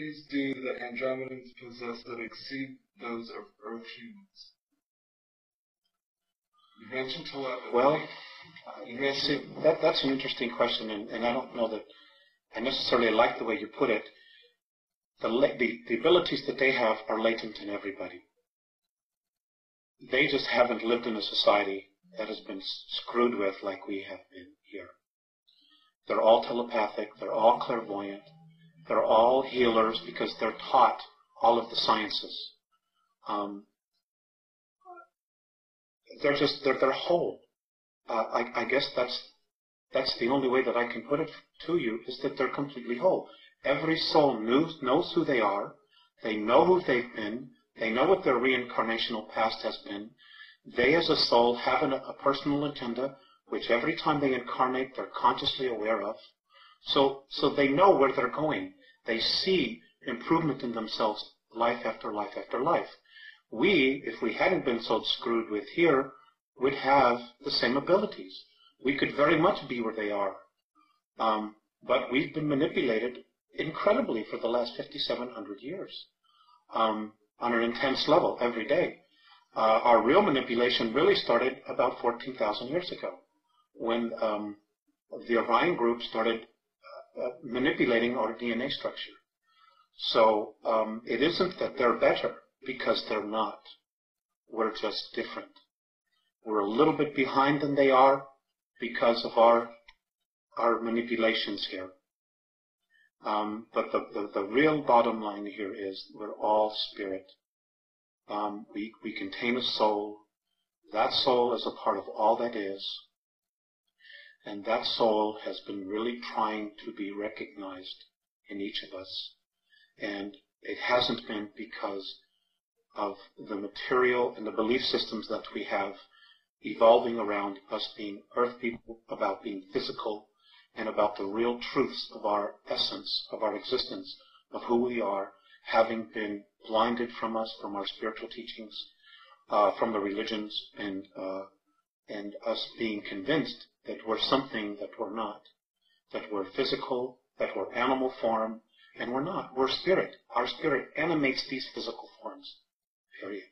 abilities do the Andromedans possess that exceed those of Earth humans? You mentioned telepathy. Well, see, that's an interesting question, and I don't know that I necessarily like the way you put it. The abilities that they have are latent in everybody. They just haven't lived in a society that has been screwed with like we have been here. They're all telepathic, they're all clairvoyant, they're all healers because they're taught all of the sciences. They're whole. I guess that's the only way that I can put it to you, is that they're completely whole. Every soul knows who they are, they know who they've been, they know what their reincarnational past has been. They as a soul have a personal agenda, which every time they incarnate they're consciously aware of. So they know where they're going. They see improvement in themselves life after life after life. We, if we hadn't been so screwed with here, would have the same abilities. We could very much be where they are. But we've been manipulated incredibly for the last 5,700 years on an intense level every day. Our real manipulation really started about 14,000 years ago when the Orion group started manipulating our DNA structure. So it isn't that they're better, because they're not. We're just different. We're a little bit behind than they are because of our manipulations here. But the real bottom line here is we're all spirit. We contain a soul. That soul is a part of all that is. And that soul has been really trying to be recognized in each of us. And it hasn't been because of the material and the belief systems that we have evolving around us being earth people, about being physical, and about the real truths of our essence, of our existence, of who we are, having been blinded from us, from our spiritual teachings, from the religions, and us being convinced that we're something that we're not, that we're physical, that we're animal form, and we're not. We're spirit. Our spirit animates these physical forms. Period.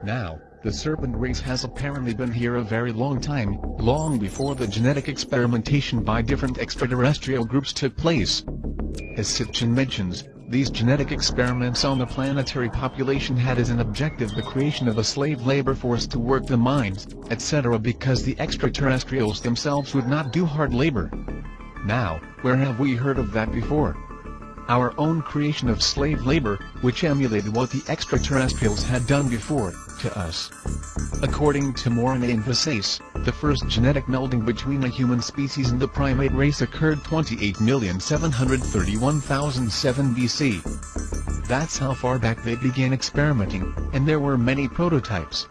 Now, the serpent race has apparently been here a very long time, long before the genetic experimentation by different extraterrestrial groups took place. As Sitchin mentions, these genetic experiments on the planetary population had as an objective the creation of a slave labor force to work the mines, etc., because the extraterrestrials themselves would not do hard labor. Now, where have we heard of that before? Our own creation of slave labor, which emulated what the extraterrestrials had done before, to us. According to Morane and Vasace, the first genetic melding between a human species and the primate race occurred 28,731,007 BC. That's how far back they began experimenting, and there were many prototypes.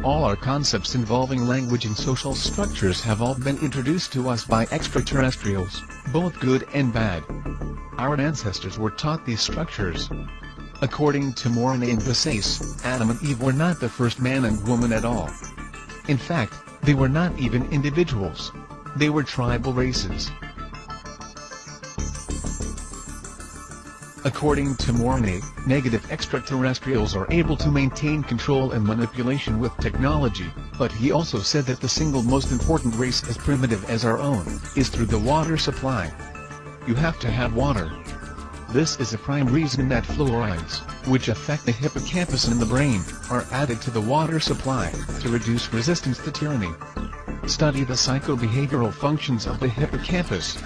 All our concepts involving language and social structures have all been introduced to us by extraterrestrials, both good and bad. Our ancestors were taught these structures. According to Morane and Vasace, Adam and Eve were not the first man and woman at all. In fact, they were not even individuals. They were tribal races. According to Morane, negative extraterrestrials are able to maintain control and manipulation with technology, but he also said that the single most important race as primitive as our own, is through the water supply. You have to have water. This is a prime reason that fluorides, which affect the hippocampus in the brain, are added to the water supply, to reduce resistance to tyranny. Study the psychobehavioral functions of the hippocampus.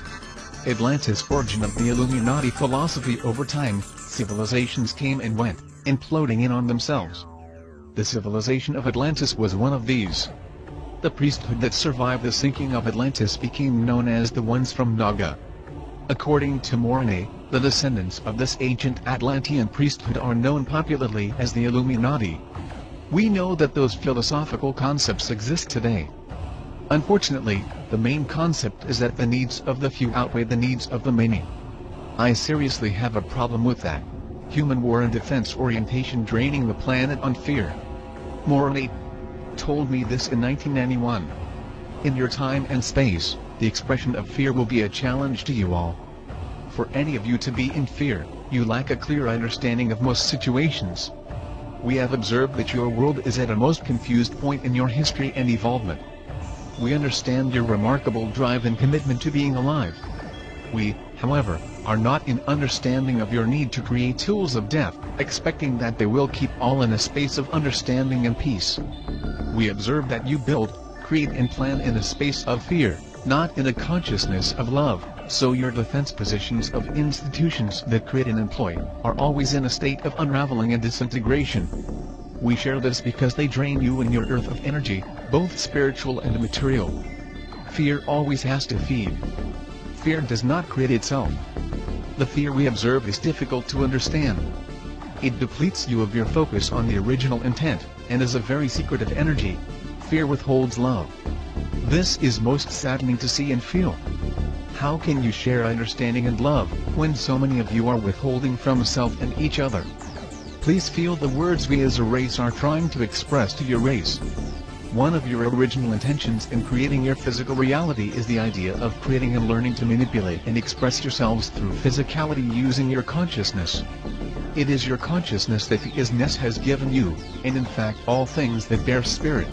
Atlantis' origin of the Illuminati philosophy. Over time, civilizations came and went, imploding in on themselves. The civilization of Atlantis was one of these. The priesthood that survived the sinking of Atlantis became known as the ones from Naga. According to Morane, the descendants of this ancient Atlantean priesthood are known popularly as the Illuminati. We know that those philosophical concepts exist today. Unfortunately, the main concept is that the needs of the few outweigh the needs of the many. I seriously have a problem with that. Human war and defense orientation draining the planet on fear. Morally, told me this in 1991. In your time and space, the expression of fear will be a challenge to you all. For any of you to be in fear, you lack a clear understanding of most situations. We have observed that your world is at a most confused point in your history and evolvement. We understand your remarkable drive and commitment to being alive. We, however, are not in understanding of your need to create tools of death, expecting that they will keep all in a space of understanding and peace. We observe that you build, create and plan in a space of fear, not in a consciousness of love, so your defense positions of institutions that create and employ are always in a state of unraveling and disintegration. We share this because they drain you and your earth of energy, both spiritual and material. Fear always has to feed. Fear does not create itself. The fear we observe is difficult to understand. It depletes you of your focus on the original intent, and is a very secretive energy. Fear withholds love. This is most saddening to see and feel. How can you share understanding and love, when so many of you are withholding from self and each other? Please feel the words we as a race are trying to express to your race. One of your original intentions in creating your physical reality is the idea of creating and learning to manipulate and express yourselves through physicality using your consciousness. It is your consciousness that the isness has given you, and in fact all things that bear spirit.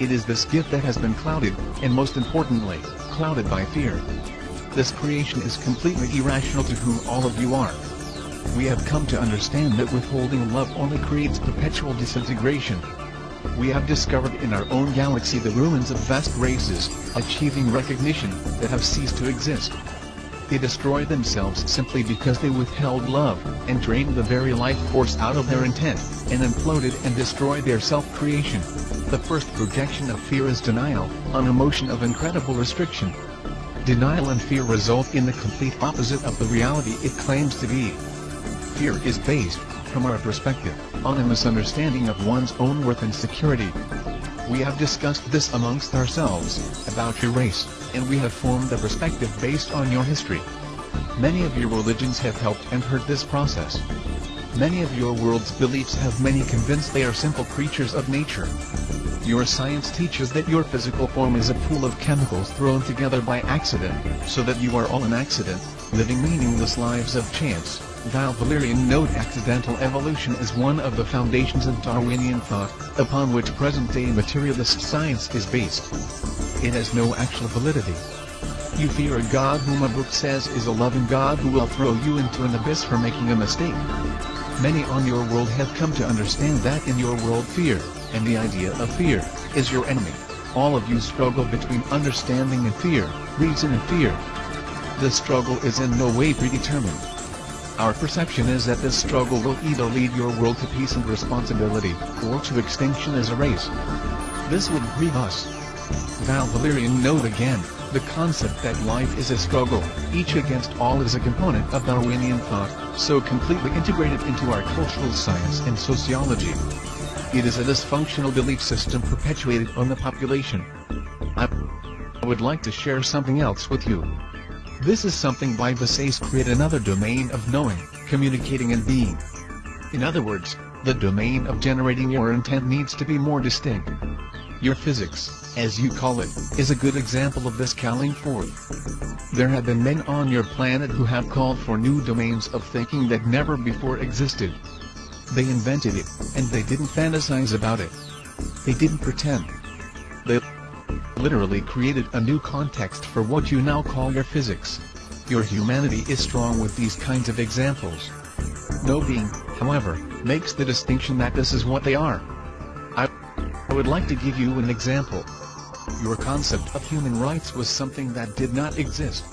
It is this gift that has been clouded, and most importantly, clouded by fear. This creation is completely irrational to whom all of you are. We have come to understand that withholding love only creates perpetual disintegration. We have discovered in our own galaxy the ruins of vast races, achieving recognition, that have ceased to exist. They destroyed themselves simply because they withheld love, and drained the very life force out of their intent, and imploded and destroyed their self-creation. The first projection of fear is denial, an emotion of incredible restriction. Denial and fear result in the complete opposite of the reality it claims to be. Fear is based, from our perspective, on a misunderstanding of one's own worth and security. We have discussed this amongst ourselves, about your race, and we have formed a perspective based on your history. Many of your religions have helped and hurt this process. Many of your world's beliefs have many convinced they are simple creatures of nature. Your science teaches that your physical form is a pool of chemicals thrown together by accident, so that you are all an accident, living meaningless lives of chance. Val Valerian note accidental evolution is one of the foundations of Darwinian thought, upon which present-day materialist science is based. It has no actual validity. You fear a God whom a book says is a loving God who will throw you into an abyss for making a mistake. Many on your world have come to understand that in your world fear, and the idea of fear, is your enemy. All of you struggle between understanding and fear, reason and fear. This struggle is in no way predetermined. Our perception is that this struggle will either lead your world to peace and responsibility, or to extinction as a race. This would grieve us. Val Valerian note again, the concept that life is a struggle, each against all is a component of Darwinian thought, so completely integrated into our cultural science and sociology. It is a dysfunctional belief system perpetuated on the population. I would like to share something else with you. This is something Bible says create another domain of knowing, communicating and being. In other words, the domain of generating your intent needs to be more distinct. Your physics, as you call it, is a good example of this calling forth. There have been men on your planet who have called for new domains of thinking that never before existed. They invented it, and they didn't fantasize about it. They didn't pretend. They literally created a new context for what you now call your physics. Your humanity is strong with these kinds of examples. No being, however, makes the distinction that this is what they are. I would like to give you an example. Your concept of human rights was something that did not exist.